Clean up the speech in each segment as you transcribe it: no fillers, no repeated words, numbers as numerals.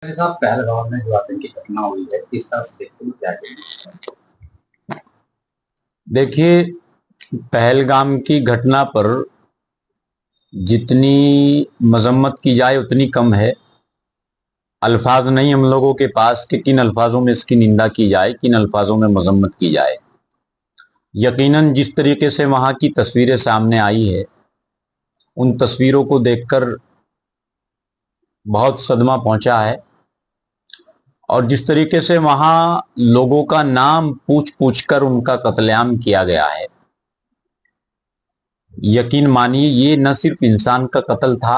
साहब, पहलगाम में जो आतंकी घटना हुई है, किस तरह से देखते हैं, क्या कहेंगे? देखिए, पहलगाम की घटना पर जितनी मजम्मत की जाए उतनी कम है। अल्फाज नहीं हम लोगों के पास कि किन अल्फाजों में इसकी निंदा की जाए, किन अल्फाजों में मजम्मत की जाए। यकीनन जिस तरीके से वहां की तस्वीरें सामने आई है, उन तस्वीरों को देखकर बहुत सदमा पहुंचा है। और जिस तरीके से वहां लोगों का नाम पूछ पूछ कर उनका कत्लेआम किया गया है, यकीन मानिए ये न सिर्फ इंसान का कत्ल था,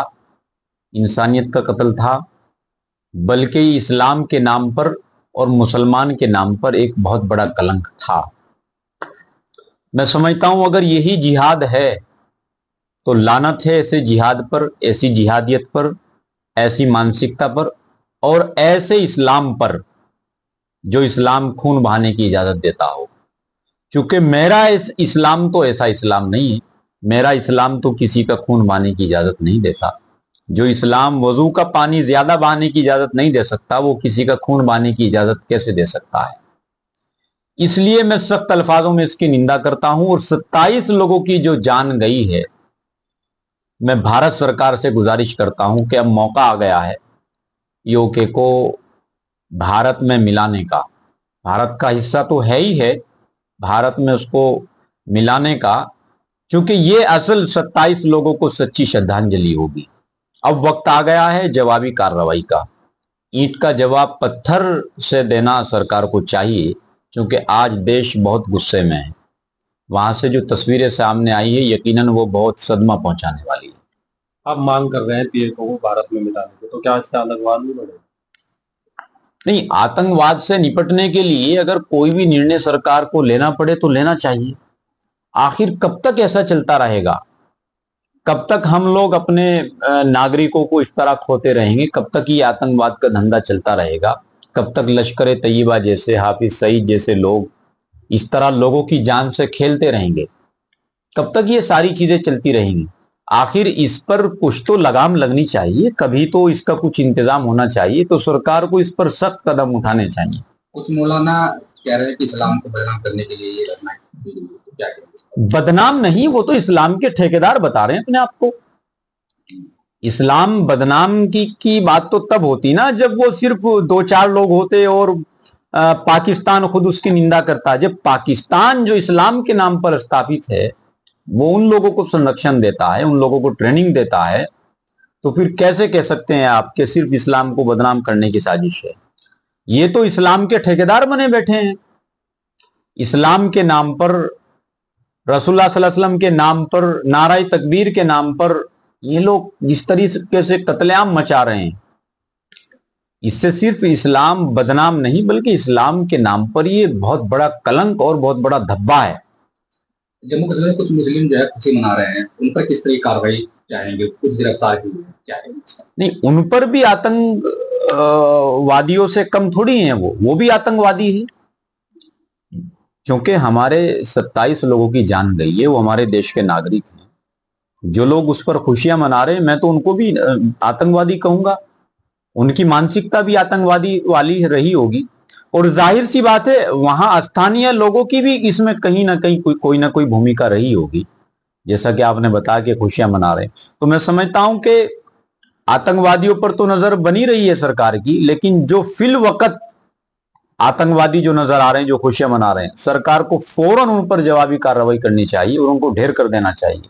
इंसानियत का कत्ल था, बल्कि इस्लाम के नाम पर और मुसलमान के नाम पर एक बहुत बड़ा कलंक था। मैं समझता हूं अगर यही जिहाद है तो लानत है ऐसे जिहाद पर, ऐसी जिहादियत पर, ऐसी मानसिकता पर और ऐसे इस्लाम पर जो इस्लाम खून बहाने की इजाजत देता हो। क्योंकि मेरा इस्लाम तो ऐसा इस्लाम नहीं है। मेरा इस्लाम तो किसी का खून बहाने की इजाजत नहीं देता। जो इस्लाम वजू का पानी ज्यादा बहाने की इजाजत नहीं दे सकता, वो किसी का खून बहाने की इजाजत कैसे दे सकता है। इसलिए मैं सख्त अल्फाजों में इसकी निंदा करता हूं। और 27 लोगों की जो जान गई है, मैं भारत सरकार से गुजारिश करता हूं कि अब मौका आ गया है पीओके को भारत में मिलाने का। भारत का हिस्सा तो है ही है, भारत में उसको मिलाने का, क्योंकि ये असल 27 लोगों को सच्ची श्रद्धांजलि होगी। अब वक्त आ गया है जवाबी कार्रवाई का। ईंट का जवाब पत्थर से देना सरकार को चाहिए, क्योंकि आज देश बहुत गुस्से में है। वहां से जो तस्वीरें सामने आई है, यकीनन वो बहुत सदमा पहुंचाने वाली है। आप मांग कर रहे हैं पीएलओ को भारत में मिलाने की, तो क्या इससे आतंकवाद नहीं बढ़ेगा? नहीं, आतंकवाद से निपटने के लिए अगर कोई भी निर्णय सरकार को लेना पड़े तो लेना चाहिए। आखिर कब तक ऐसा चलता रहेगा? कब तक हम लोग अपने नागरिकों को इस तरह खोते रहेंगे? कब तक ये आतंकवाद का धंधा चलता रहेगा? कब तक लश्कर तैयबा जैसे, हाफिज सईद जैसे लोग इस तरह लोगों की जान से खेलते रहेंगे? कब तक ये सारी चीजें चलती रहेंगी? आखिर इस पर कुछ तो लगाम लगनी चाहिए, कभी तो इसका कुछ इंतजाम होना चाहिए। तो सरकार को इस पर सख्त कदम उठाने चाहिए। कुछ मौलाना कह रहे हैं कि इस्लाम को बदनाम करने के लिए ये घटना की गई है, तो क्या कहेंगे? बदनाम नहीं, वो तो इस्लाम के ठेकेदार बता रहे हैं अपने आप को। इस्लाम बदनाम की बात तो तब होती ना जब वो सिर्फ दो चार लोग होते और पाकिस्तान खुद उसकी निंदा करता। जब पाकिस्तान जो इस्लाम के नाम पर स्थापित है, वो उन लोगों को संरक्षण देता है, उन लोगों को ट्रेनिंग देता है, तो फिर कैसे कह सकते हैं आप कि सिर्फ इस्लाम को बदनाम करने की साजिश है? ये तो इस्लाम के ठेकेदार बने बैठे हैं। इस्लाम के नाम पर, रसूलुल्लाह सल्लल्लाहु अलैहि वसल्लम के नाम पर, नाराए तकबीर के नाम पर ये लोग जिस तरीके से कत्लेआम मचा रहे हैं, इससे सिर्फ इस्लाम बदनाम नहीं बल्कि इस्लाम के नाम पर ये बहुत बड़ा कलंक और बहुत बड़ा धब्बा है। जम्मू कश्मीर में कुछ मुस्लिम जो है खुशी मना रहे हैं, उन पर किस तरह की कार्रवाई चाहेंगे? कुछ गिरफ्तार की गई है, क्या है? नहीं, उन पर भी आतंकवादियों से कम थोड़ी हैं, वो भी आतंकवादी है। क्योंकि हमारे 27 लोगों की जान गई है, वो हमारे देश के नागरिक हैं। जो लोग उस पर खुशियां मना रहे हैं, मैं तो उनको भी आतंकवादी कहूंगा। उनकी मानसिकता भी आतंकवादी वाली रही होगी। और जाहिर सी बात है, वहां स्थानीय लोगों की भी इसमें कहीं ना कहीं कोई ना कोई भूमिका रही होगी। जैसा कि आपने बताया कि खुशियां मना रहे हैं, तो मैं समझता हूं कि आतंकवादियों पर तो नजर बनी रही है सरकार की, लेकिन जो फिल वक्त आतंकवादी जो नजर आ रहे हैं, जो खुशियां मना रहे हैं, सरकार को फौरन उन पर जवाबी कार्रवाई करनी चाहिए और उनको ढेर कर देना चाहिए।